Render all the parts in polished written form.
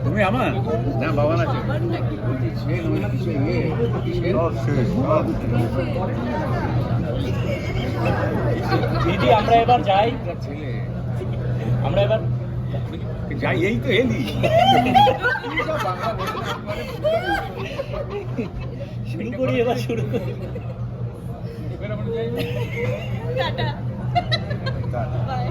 তুমি আমার না বাবা না দিদি আমরা এবার যাই, আমরা এবার যাই, এই তো এলি শুরু করি, এবার শুরু করি। Tata bye.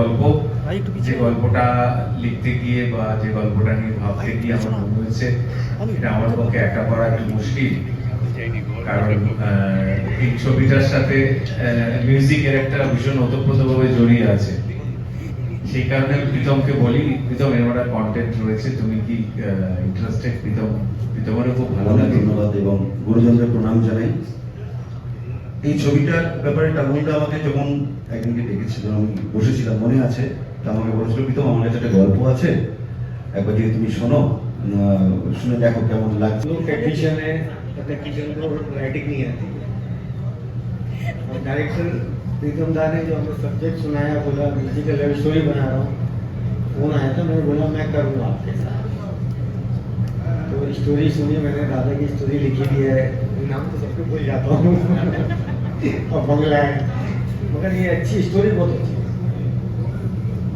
গল্প, যে গল্পটা লিখতে গিয়ে বা যে গল্পটা নিয়ে ভাবতে গিয়ে আমার মনে হয়েছে এটা আমার পক্ষে একা করা একটু মুশকিল, কারণ এই ছবিটার সাথে মিউজিকের একটা ভীষণ ওতপ্রোতভাবে জড়িয়ে আছে। সেই কারণে প্রীতমকে বলি, প্রীতম এর একটা কন্টেন্ট রয়েছে, তুমি কি ইন্টারেস্টেড? প্রীতমেরও খুব ভালো লাগে। ধন্যবাদ এবং গুরুজনদের প্রণাম জানাই। এই ছবিটার ব্যাপারে টাগুনটা আমাকে যখন একদিনকে ডেকেছিল, আমি বসেছিলাম, মনে আছে, তা আমাকে বলেছিল, প্রীতম আমার কাছে একটা গল্প আছে, একবার যদি তুমি শোনো, শুনে দেখো কেমন লাগছে। टेक्नीशियन है तो टेक्नीशियन को राइटिंग नहीं आती, और डायरेक्टर प्रीतम दा ने जो हमें सब्जेक्ट सुनाया, बोला म्यूजिकल लव स्टोरी बना रहा हूँ, फोन आया था, मैंने बोला मैं करूँगा आपके साथ। तो स्टोरी सुनी मैंने, दादा की स्टोरी लिखी भी है, नाम तो सबको भूल जाता हूँ और बंगला है, मगर ये अच्छी स्टोरी बहुत अच्छी है,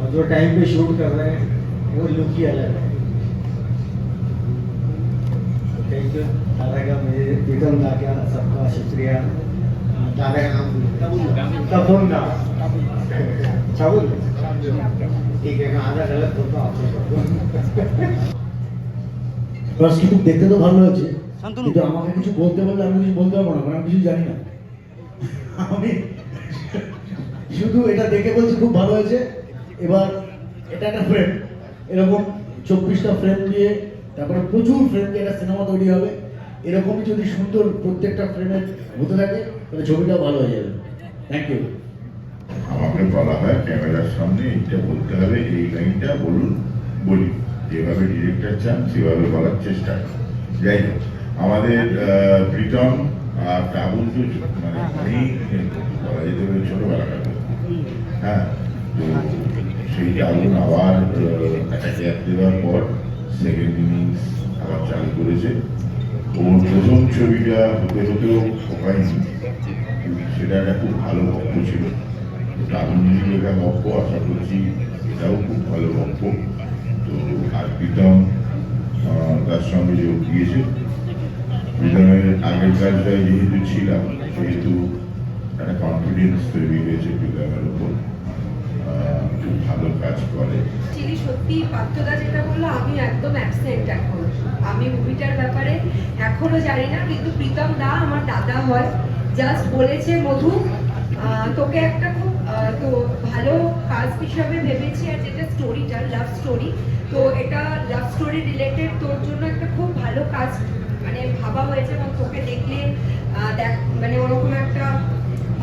और जो टाइम पे शूट कर रहे हैं वो लुक ही अलग है। थैंक यू दादा का, मेरे प्रीतम दा का सबका शुक्रिया। दादा का नाम तबुन दा, चाबुल, ठीक है, आधा गलत होता आपसे। বাস কিন্তু দেখতে তো ভালো হয়েছে, কিন্তু আমাকে কিছু বলতে বললে আমি কিছু বলতে পারবো না, কারণ আমি কিছু জানি না। আমি শুধু এটা দেখে বলছি খুব ভালো হয়েছে। এবার এটা একটা ফ্রেম, এরকম 24টা ফ্রেম দিয়ে, তারপরে প্রচুর ফ্রেম দিয়ে একটা সিনেমা তৈরি হবে। এরকমই যদি সুন্দর প্রত্যেকটা ফ্রেমের হতে থাকে তাহলে ছবিটাও ভালো হয়ে যাবে। Thank you. আমাকে বলা হয় ক্যামেরার সামনে এইটা বলতে হবে, এই লাইনটা বলুন, বলি, যেভাবে ডিরেক্টর চান সেভাবে বলার চেষ্টা করি। যাই হোক, আমাদের প্রীতম আর টাবুল তো মানে বলা যেতে পারে ছোটবেলাকার, হ্যাঁ, তো সেই টাবুল আবার একটা গ্যাপ দেওয়ার পর সেকেন্ড ইনিংস আবার চালু করেছে। ওর প্রথম ছবিটা হতে হতেও হয়নি, সেটা একটা খুব ভালো গল্প ছিল, টাবুল লেখা গল্প, আশা করছি এটাও খুব ভালো গল্প। তো আর প্রীতম তার সঙ্গে যোগ দিয়েছে। প্রীতমের আগের কাজটায় যেহেতু ছিলাম, সেহেতু একটা কনফিডেন্স তৈরি হয়েছে প্রীতমের উপর, খুব ভালো কাজ করে। সত্যি পার্থদা যেটা বললো, আমি একদম অ্যাবসেন্ট এখন, আমি মুভিটার ব্যাপারে এখনো জানি না, কিন্তু প্রীতম দা আমার দাদা হয়, জাস্ট বলেছে মধু তোকে একটা খুব তো ভালো কাজ হিসাবে ভেবেছি, আর যেটা স্টোরিটা লাভ স্টোরি, তো এটা লাভ স্টোরি রিলেটেড, তোর জন্য একটা খুব ভালো কাজ মানে ভাবা হয়েছে, এবং তোকে দেখলে দেখ মানে ওরকম একটা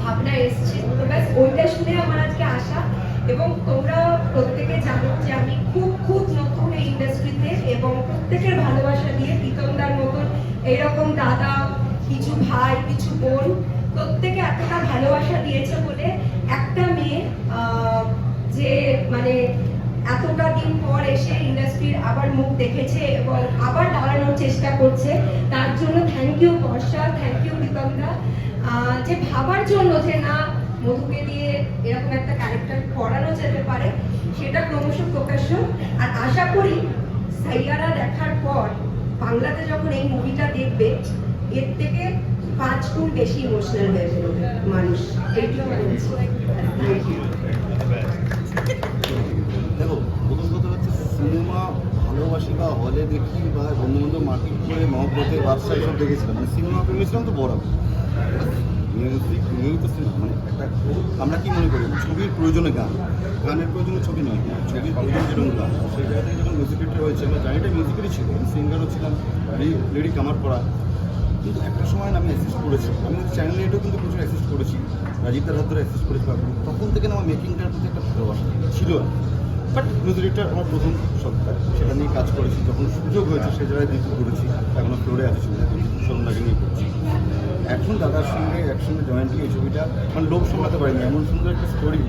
ভাবনা এসছে। তো ব্যাস ওইটা শুনে আমার আজকে আসা। এবং তোমরা প্রত্যেকে জানো যে আমি খুব খুব নতুন এই ইন্ডাস্ট্রিতে, এবং প্রত্যেকের ভালোবাসা দিয়ে প্রীতমদার মতন এইরকম দাদা, কিছু ভাই, কিছু বোন, প্রত্যেকে এতটা ভালোবাসা দিয়েছে বলে একটা মেয়ে যে মানে এতটা দিন পর এসে ইন্ডাস্ট্রির আবার মুখ দেখেছে এবং আবার দাঁড়ানোর চেষ্টা করছে, তার জন্য thank you Barsha, thank you প্রীতমদা, যে ভাবার জন্য যে না মধুকে দিয়ে এরকম একটা ক্যারেক্টার করানো যেতে এটা ক্রমশ প্রকাশ্য। আর আশা করি সাইয়ারা দেখার পর বাংলাতে যখন এই মুভিটা দেখবে এর থেকে 5 গুণ বেশি ইমোশনাল হয়ে বেরোবে মানুষ, এইগুলো বলছি। Thank you. দেখো, প্রথম কথা হচ্ছে সিনেমা ভালোবাসি বা হলে দেখি বা বন্ধু বান্ধব মার্কেট করে মহব্বতের ব্যবসা এসব দেখেছিলাম, মানে সিনেমা প্রেমিছিলাম তো বড় মিউজিক নিয়েই তো সিনেমা, মানে একটা আমরা কি মনে করি ছবির প্রয়োজনে গান, গানের প্রয়োজনে ছবি নয়, ছবির প্রয়োজন যেরকম গান, সেই জায়গা থেকে যখন মিউজিকটা হয়েছে আমরা জানিটা মিউজিকেরই ছিল, আমি সিঙ্গারও ছিলাম, লিরিক আমার পড়া। কিন্তু একটা সময় আমি অ্যাসিস্ট করেছি, আমি চ্যানেল এটাও কিন্তু প্রচুর অ্যাসিস্ট করেছি, রাজীবদার হাত ধরে অ্যাসিস্ট করেছি, তখন থেকে না আমার মেকিংটার প্রতি একটা ভালোবাসা ছিল। বাট মিউজিকটা আমার প্রথম সত্তা, সেটা নিয়ে কাজ করেছি, যখন সুযোগ হয়েছে সে জায়গায় দিতে করেছি, এখনও ফ্লোরে আছে ছবিটা, শরণাকে নিয়ে করছি। এখন দাদার সঙ্গে একসঙ্গে জয়েন্টলি এই ছবিটা মানে লোভ সামলাতে পারিনি, এমন সুন্দর একটা স্টোরি,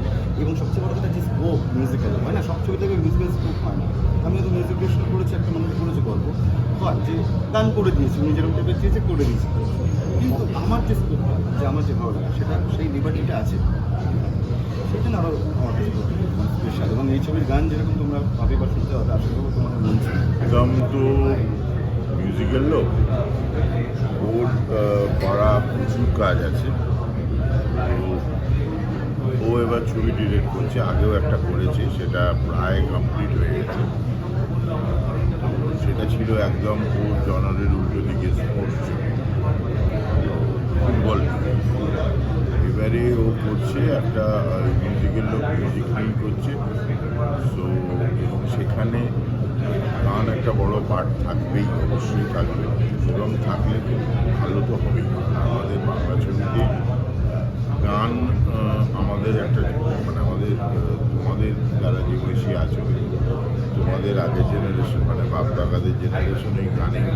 এবং সবচেয়ে বড় কথা যে স্কোপ মিউজিক্যাল হয় না, সব ছবি থেকে মিউজিক্যাল স্কোপ হয় না। আমি হয়তো মিউজিক ডিরেকশন করেছি, একটা মানুষ করেছে গল্প হয় যে গান করে দিয়েছি, উনি যেরকম টাইপের চেয়েছে করে দিয়েছি, কিন্তু আমার যে স্কোপ যে আমার যে ভালো লাগে সেটা সেই লিবার্টিটা আছে, সেই জন্য আরও আমার স্পেশাল। এবং এই ছবির গান যেরকম তোমরা ভাবে বা শুনতে হবে, আশা করবো তোমাদের মন একদম তো মিউজিক্যাল লোক, ওর করা প্রচুর কাজ আছে। ও এবার ছবি ডিরেক্ট করছে, আগেও একটা করেছে, সেটা প্রায় কমপ্লিট হয়ে গেছে। সেটা ছিল একদম ওর জনারের উল্টো দিকে স্পোর্টস ছবি, ফুটবল। এবারে ও করছে একটা মিউজিক্যাল লোক, মিউজিক নিয়ে করছে। সো এবং সেখানে গান একটা বড় পার্ট থাকবেই, অবশ্যই থাকবে, এবং থাকলে তো ভালো তো হবেই। আমাদের বাংলা ছবিতে গান আমাদের একটা মানে আমাদের তোমাদের যারা যে বয়সী আছো, তোমাদের আগের জেনারেশন মানে বাপ দাদাদের জেনারেশন এই গানেই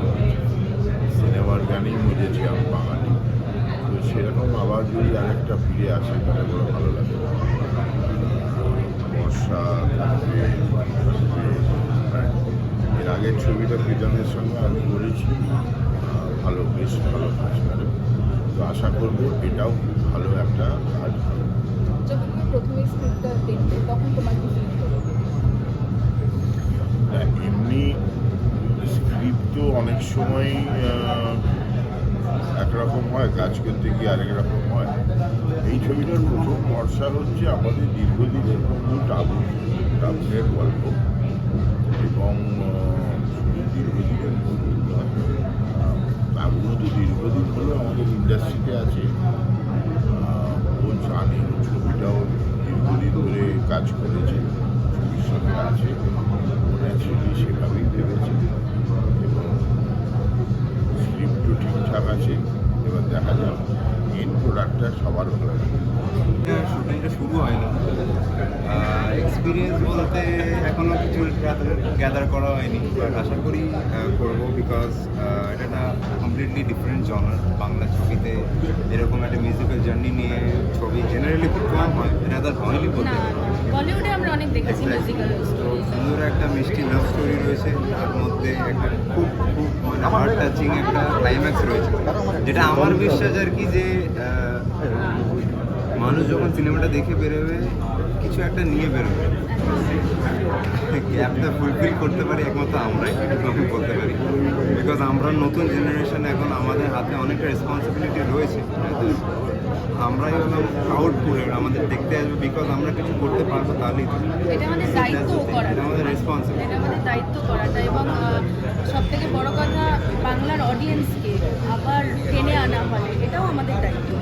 সিনেমার গানেই বুঝেছি আমি বাঙালি। তো সেরকম আবার যদি আরেকটা ফিরে আসে তাহলে বড় ভালো লাগে। বর্ষা থাকবে, এর আগের ছবিটা প্রীতমের সঙ্গে আমি করেছি, ভালো, বেশ ভালো কাজ করে। তো আশা করবো এটাও ভালো একটা কাজ হবে। যখন তুমি প্রথমে স্ক্রিপ্টটা দেখবে তখন তোমার কি ফিল হলো? এমনি স্ক্রিপ্ট তো অনেক সময় একরকম হয়, কাজ করতে গিয়ে আরেক রকম হয়। এই ছবিটার প্রথম ভরসা হচ্ছে আমাদের দীর্ঘদিনের বন্ধু টাবুনের গল্প, এবং দীর্ঘদিনের বন্ধু টাবুনও তো দীর্ঘদিন হলো আমাদের ইন্ডাস্ট্রিতে আছে। ও জানে ছবিটাও দীর্ঘদিন ধরে কাজ করেছে, ছবির সঙ্গে আছে, ন্যাচারালি সেভাবেই ভেবেছে, এবং স্ক্রিপ্টও ঠিকঠাক আছে। এবার দেখা যাক এন্ড প্রোডাক্টটা সবার ভালো লাগে। শুটিংটা শুরু হয়নি, এক্সপিরিয়েন্স বলতে এখনও কিছু গ্যাদার করা হয়নি, বাট আশা করি করবো, বিকজ এটা একটা কমপ্লিটলি ডিফারেন্ট জনার। বাংলা ছবিতে এরকম একটা মিউজিক্যাল জার্নি নিয়ে ছবি জেনারেলি খুব কম হয়, এটা হয়নি বলতে পারি। বলিউডে আমরা অনেক দেখেছি মিউজিক্যাল স্টোরি, সুন্দর একটা মিষ্টি লাভ স্টোরি রয়েছে, তার মধ্যে একটা খুব খুব মানে হার্ট টাচিং একটা ক্লাইম্যাক্স রয়েছে, যেটা আমার বিশ্বাস আর কি যে মানুষ যখন সিনেমাটা দেখে বেরোবে কিছু একটা নিয়ে বেরোবে। গ্যাপটা ফুলফিল করতে পারি একমাত্র আমরাই, এটুকু আমি বলতে পারি, বিকজ আমরা নতুন জেনারেশন, এখন আমাদের হাতে অনেকটা রেসপন্সিবিলিটি রয়েছে। আমরাই হলাম প্রাউড করে আমাদের দেখতে আসবে, বিকজ আমরা কিছু করতে পারবো, তাহলেই এটা আমাদের দায়িত্ব করা, এটা আমাদের রেসপন্সিবিলিটি, এটা আমাদের দায়িত্ব করাটা। এবং সব থেকে বড় কথা বাংলার অডিয়েন্সকে আবার টেনে আনা হলে এটাও আমাদের দায়িত্ব।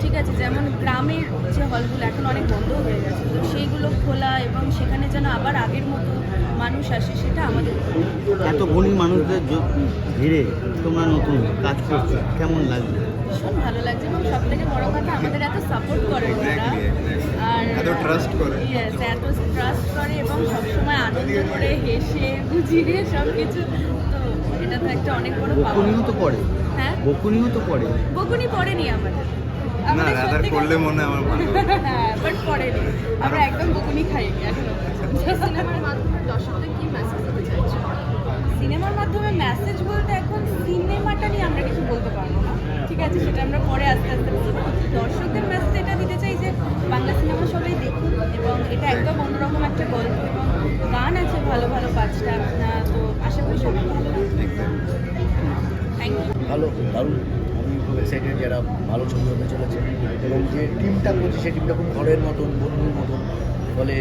ঠিক আছে, যেমন গ্রামের যে হলগুলো এখন অনেক বন্ধ হয়ে গেছে, তো সেইগুলো খোলা এবং সেখানে যেন আবার আগের মতো মানুষ আসে, সেটা আমাদের। এত গণী মানুষদের ঘিরে তোমরা নতুন কাজ করছো, কেমন লাগছে? ভীষণ ভালো লাগছে, এবং সব থেকে বড় কথা আমাদের এত সাপোর্ট করে ওরা, আর এত ট্রাস্ট করে, এত ট্রাস্ট করে, এবং সবসময় আনন্দ করে হেসে বুঝিয়ে সব কিছু। তো এটা তো একটা অনেক বড় পাওয়া। বকুনিও তো পড়ে, হ্যাঁ বকুনিও তো পড়ে। বকুনি পড়েনি আমাদের, না রাদার করলে মনে হয় আমার ভালো। হ্যাঁ, বাট পড়েনি, আমরা একদম বকুনি খাইনি এখনো। সিনেমার মাধ্যমে দর্শকদের কি মেসেজ দিতে চাইছো? সিনেমার মাধ্যমে মেসেজ বলতে এখন সিনেমাটা নিয়ে আমরা কিছু বলতে পারবো না, ঠিক আছে, সেটা আমরা পরে আস্তে আস্তে বলবো। দর্শকদের মেসেজ এটা দিতে চাই যে বাংলা সিনেমা সবাই দেখুন, এবং এটা একদম অন্যরকম একটা গল্প, এবং ভালো ভালো কাজটা তো আশা করি সবাই ভালো লাগবে। Thank you. ভালো, দারুণ। আমি খুব এক্সাইটেড যারা ভালো ছবি হতে চলেছে এবং যে টিমটা করছে সেই টিমটা খুব ঘরের মতন, বন্ধুর মতন, ফলে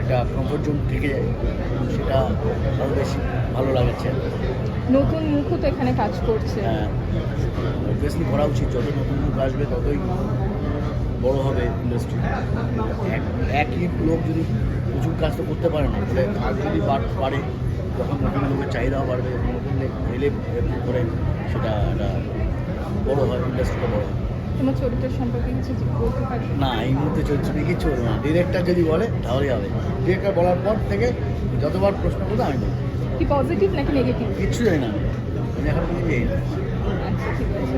একটা কমফোর্ট জোন থেকে যায়, সেটা আরও বেশি ভালো লাগাচ্ছে। নতুন মুখও তো এখানে কাজ করছে। হ্যাঁ, অবভিয়াসলি করা উচিত। যত নতুন মুখ আসবে ততই বড় হবে ইন্ডাস্ট্রি। একই লোক যদি প্রচুর কাজ তো করতে পারে না, তাহলে কাজ যদি বাড়ে, তখন নতুন লোকের চাহিদাও বাড়বে, নতুন এলে করে সেটা একটা বড় হয়, ইন্ডাস্ট্রিটা বড় হয়। তোমার চরিত্রের সম্পর্কে কিছু বলতে পারি? না, এই মুহূর্তে চলছে কিছু বলবো না। ডিরেক্টর যদি বলে তাহলেই হবে। ডিরেক্টর বলার পর থেকে যতবার প্রশ্ন করবে আমি বলবো। কি পজিটিভ নাকি নেগেটিভ? কিচ্ছু জানি না, আমি এখন কিছু জানি না। আচ্ছা, ঠিক আছে।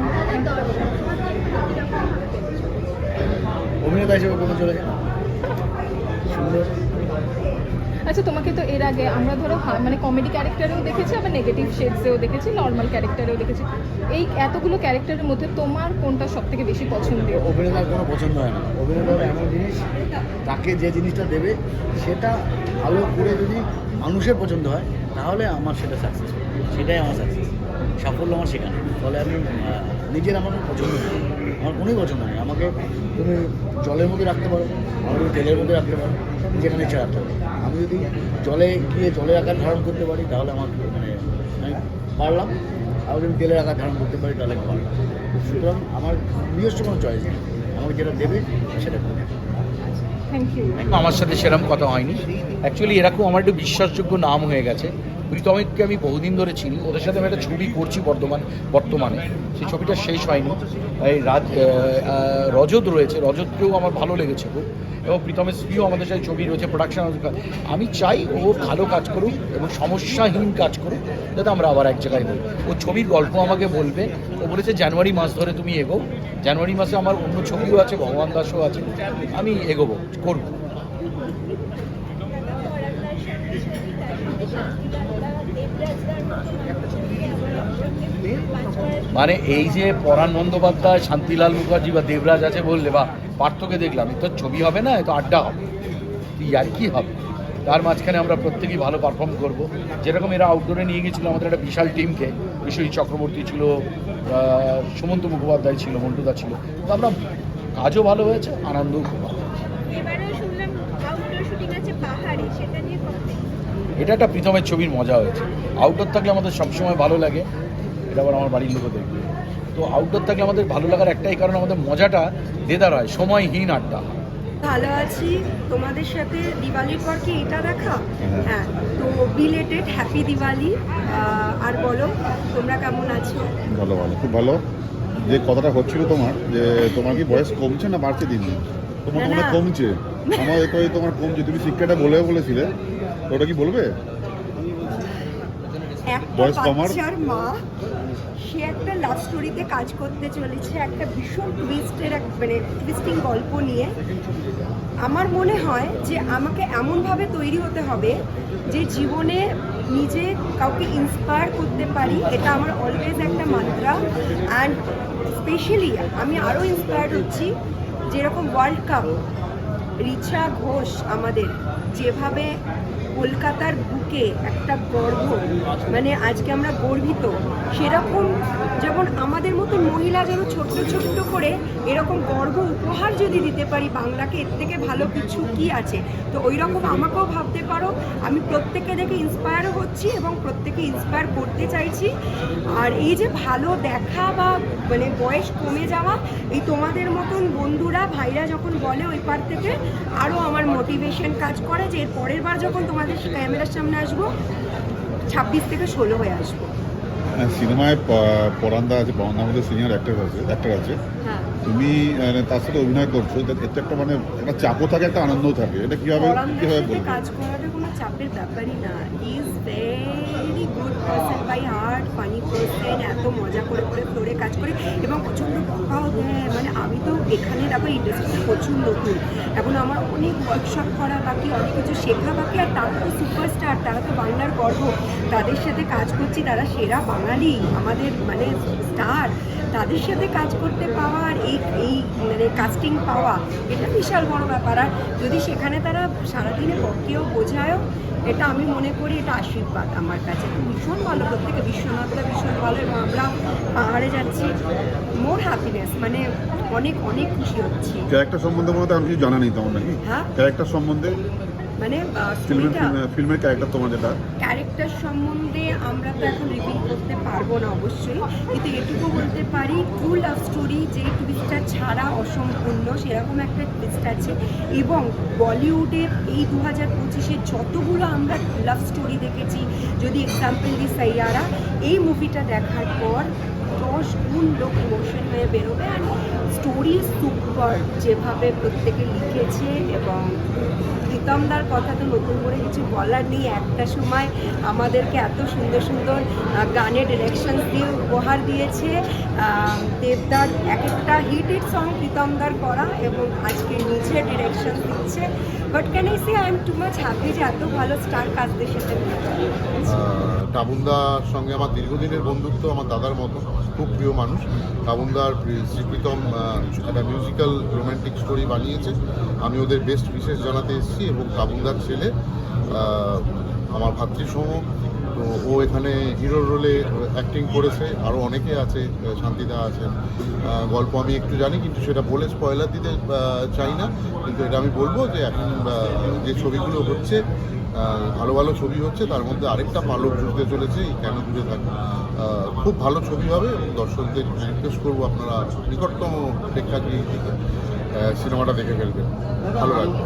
অভিনেতা হিসেবে করতে চলেছে, সুন্দর। আচ্ছা, তোমাকে তো এর আগে আমরা ধরো মানে কমেডি ক্যারেক্টারেও দেখেছি, আবার নেগেটিভ শেডসেও দেখেছি, নর্মাল ক্যারেক্টারেও দেখেছি। এই এতগুলো ক্যারেক্টারের মধ্যে তোমার কোনটা সব থেকে বেশি পছন্দের? অভিনেতার কোনো পছন্দ হয় না। অভিনেতার এমন জিনিস, তাকে যে জিনিসটা দেবে সেটা ভালো করে যদি মানুষের পছন্দ হয় তাহলে আমার সেটা সাকসেস, সেটাই আমার সাকসেস, সাফল্য আমার সেখানে। ফলে আমি নিজের আমার পছন্দ নেই, আমার কোনোই পছন্দ নেই। আমাকে তুমি জলের মধ্যে রাখতে পারো, আমাকে তুমি তেলের মধ্যে রাখতে পারো, যেখানে ইচ্ছা রাখতে পারো। আমি যদি জলে গিয়ে জলের আকার ধারণ করতে পারি তাহলে আমার মানে আমি পারলাম, আর যদি তেলের আকার ধারণ করতে পারি তাহলে পারলাম। সুতরাং আমার নিজস্ব কোনো চয়েস নেই, আমাকে যেটা দেবে সেটা করবে। Thank you. আমার সাথে সেরকম কথা হয়নি। অ্যাকচুয়ালি এরকম আমার একটু বিশ্বাসযোগ্য নাম হয়ে গেছে। প্রীতমিককে আমি বহুদিন ধরে চিনি, ওদের সাথে আমি একটা ছবি করছি বর্তমানে। সেই ছবিটা শেষ হয়নি। এই রজত রয়েছে, রজতকেও আমার ভালো লেগেছে খুব, এবং প্রীতমের স্ত্রীও আমাদের সাথে ছবি রয়েছে, প্রোডাকশন। আমি চাই ও ভালো কাজ করুক এবং সমস্যাহীন কাজ করুক, যাতে আমরা আবার এক জায়গায় হই। ও ছবির গল্প আমাকে বলবে, ও বলেছে জানুয়ারি মাস ধরে তুমি এগো। জানুয়ারি মাসে আমার অন্য ছবিও আছে, ভগবান দাসও আছে, আমি এগোবো, করব। মানে এই যে পরাণ বন্দ্যোপাধ্যায়, শান্তিলাল মুখার্জি বা দেবরাজ আছে বললে, বা পার্থকে দেখলাম, তো ছবি হবে না, তো আড্ডা হবে, আর কি হবে। তার মাঝখানে আমরা প্রত্যেকেই ভালো পারফর্ম করব। যেরকম এরা আউটডোরে নিয়ে গেছিলো আমাদের একটা বিশাল টিমকে, বিশ্বজিৎ চক্রবর্তী ছিল, সুমন্ত মুখোপাধ্যায় ছিল, মন্টুদা ছিল, তো আমরা কাজও ভালো হয়েছে, আনন্দও খুব ভালো। এটা একটা প্রীতমের ছবির মজা হয়েছে। আউটডোর থাকলে আমাদের সবসময় ভালো লাগে, এটা আবার আমার বাড়ির লোকও দেখবে। তো আউটডোর থাকলে আমাদের ভালো লাগার একটাই কারণ, আমাদের মজাটা দেদার হয়, সময়হীন আড্ডা। ভালো আছি। তোমাদের সাথে দিওয়ালির পর কি এটা দেখা? হ্যাঁ, তো বিলেটেড হ্যাপি দিওয়ালি। আর বলো তোমরা কেমন আছো? ভালো ভালো, খুব ভালো। যে কথাটা হচ্ছিল তোমার, যে তোমার কি বয়স কমছে না বাড়ছে দিন দিন? তোমার মনে হয় কমছে, আমার একই তোমার কমছে। তুমি শিক্ষাটা বলেছিলে, তো ওটা কি বলবে? বয়স কমার মা, সে একটা লাভ স্টোরিতে কাজ করতে চলেছে, একটা ভীষণ টুইস্টিং গল্প নিয়ে। আমার মনে হয় যে আমাকে এমনভাবে তৈরি হতে হবে যে জীবনে নিজে কাউকে ইন্সপায়ার করতে পারি, এটা আমার অলওয়েজ একটা মাত্রা। অ্যান্ড স্পেশালি আমি আরও ইন্সপায়ার্ড হচ্ছি, যেরকম ওয়ার্ল্ড কাপ, রিচা ঘোষ আমাদের যেভাবে কলকাতার বুকে একটা গর্ব, মানে আজকে আমরা গর্বিত, সেরকম যেমন আমাদের মতন মহিলা যেন ছোট্ট ছোট্ট করে এরকম গর্ব উপহার যদি দিতে পারি বাংলাকে, এর থেকে ভালো কিছু কি আছে? তো ওই রকম আমাকেও ভাবতে পারো। আমি প্রত্যেকে দেখে ইন্সপায়ারও হচ্ছি এবং প্রত্যেকে ইন্সপায়ার করতে চাইছি। আর এই যে ভালো দেখা বা মানে বয়স কমে যাওয়া, এই তোমাদের মতন বন্ধুরা ভাইরা যখন বলে ওই পার থেকে, আরও আমার মোটিভেশন কাজ করে যে এর পরের বার যখন তোমাদের ক্যামেরার সামনে আসবো 26 থেকে 16 হয়ে আসবো। সিনেমায় পরান্দা আছে, পরান্দার মধ্যে সিনিয়র অ্যাক্টর আছে, তুমি তার সাথে অভিনয় করছো, এটা একটা মানে একটা চাপও থাকে, একটা আনন্দও থাকে। এটা কিভাবে বলবো? কাজ করাটা কোনো চাপের ব্যাপারই না। He is very good person by heart, funny person, এত মজা করে ফ্লোরে কাজ করে এবং প্রচণ্ড বকাও দেয়। মানে আমি তো এখানে দেখো ইন্ডাস্ট্রিতে প্রচুর নতুন, এখন আমার অনেক ওয়ার্কশপ করা বাকি, অনেক কিছু শেখা বাকি। আর তারা তো সুপারস্টার, তারা তো বাংলার গর্ব, তাদের সাথে কাজ করছি, তারা সেরা বাঙালি, আমাদের মানে স্টার, তাদের সাথে কাজ করতে পাওয়ার এই মানে কাস্টিং পাওয়া এটা বিশাল বড় ব্যাপার। আর যদি সেখানে তারা সারাদিনে বকেও বোঝায়ও, এটা আমি মনে করি এটা আশীর্বাদ আমার কাছে। ভীষণ ভালো, প্রত্যেকে বিশ্বনাথরা ভীষণ ভালো, এবং আমরা পাহাড়ে যাচ্ছি, মোর হ্যাপিনেস, মানে অনেক অনেক খুশি হচ্ছি। ক্যারেক্টার সম্বন্ধে মনে হয় কিছু জানা নেই তোমার নাকি? হ্যাঁ, ক্যারেক্টার সম্বন্ধে মানে স্টোরিটা, ফিল্মের ক্যারেক্টার তোমার যেটা ক্যারেক্টার সম্বন্ধে আমরা তো এখন রিভিল করতে পারবো না অবশ্যই, কিন্তু এটুকু বলতে পারি ট্রু লাভ স্টোরি যে টুইস্টটা ছাড়া অসম্পূর্ণ, সেরকম একটা টুইস্ট আছে। এবং বলিউডের এই 2025-এ যতগুলো আমরা লাভ স্টোরি দেখেছি, যদি এক্সাম্পল দিই সাইয়ারা, এই মুভিটা দেখার পর 10 গুণ লোক ইমোশন হয়ে বেরোবে। আর স্টোরি সুপার, যেভাবে প্রত্যেকে লিখেছে, এবং প্রীতমদার কথা তো নতুন করে কিছু বলার নেই। একটা সময় আমাদেরকে এত সুন্দর সুন্দর গানের ডিরেকশন দিয়ে উপহার দিয়েছে। দেবদার এক একটা হিট সং প্রীতমদার করা, এবং আজকে নিজে ডিরেকশন দিচ্ছে। But can I say I am too much happy যে এত ভালো স্টার কাজদের সাথে। টাবুনদার সঙ্গে আমার দীর্ঘদিনের বন্ধুত্ব, আমার দাদার মতো, খুব প্রিয় মানুষ। টাবুনদার শ্রীপ্রীতম একটা মিউজিক্যাল রোম্যান্টিক স্টোরি বানিয়েছে, আমি ওদের বেস্ট বিশেষ জানাতে এসেছি। এবং টাবুনদার ছেলে আমার ভাতৃসম, তো ও এখানে হিরোর রোলে অ্যাক্টিং করেছে, আরও অনেকে আছে, শান্তিদা আছেন। গল্প আমি একটু জানি, কিন্তু সেটা বলে স্পয়লার দিতে চাই না। কিন্তু এটা আমি বলবো যে এখন যে ছবিগুলো হচ্ছে, ভালো ভালো ছবি হচ্ছে, তার মধ্যে আরেকটা পালক জুড়তে চলেছে, কেন দূরে থাকে। খুব ভালো ছবি হবে, এবং দর্শকদের রিকোয়েস্ট করবো আপনারা নিকটতম প্রেক্ষাগৃহ থেকে সিনেমাটা দেখে ফেলবেন, ভালো লাগবে।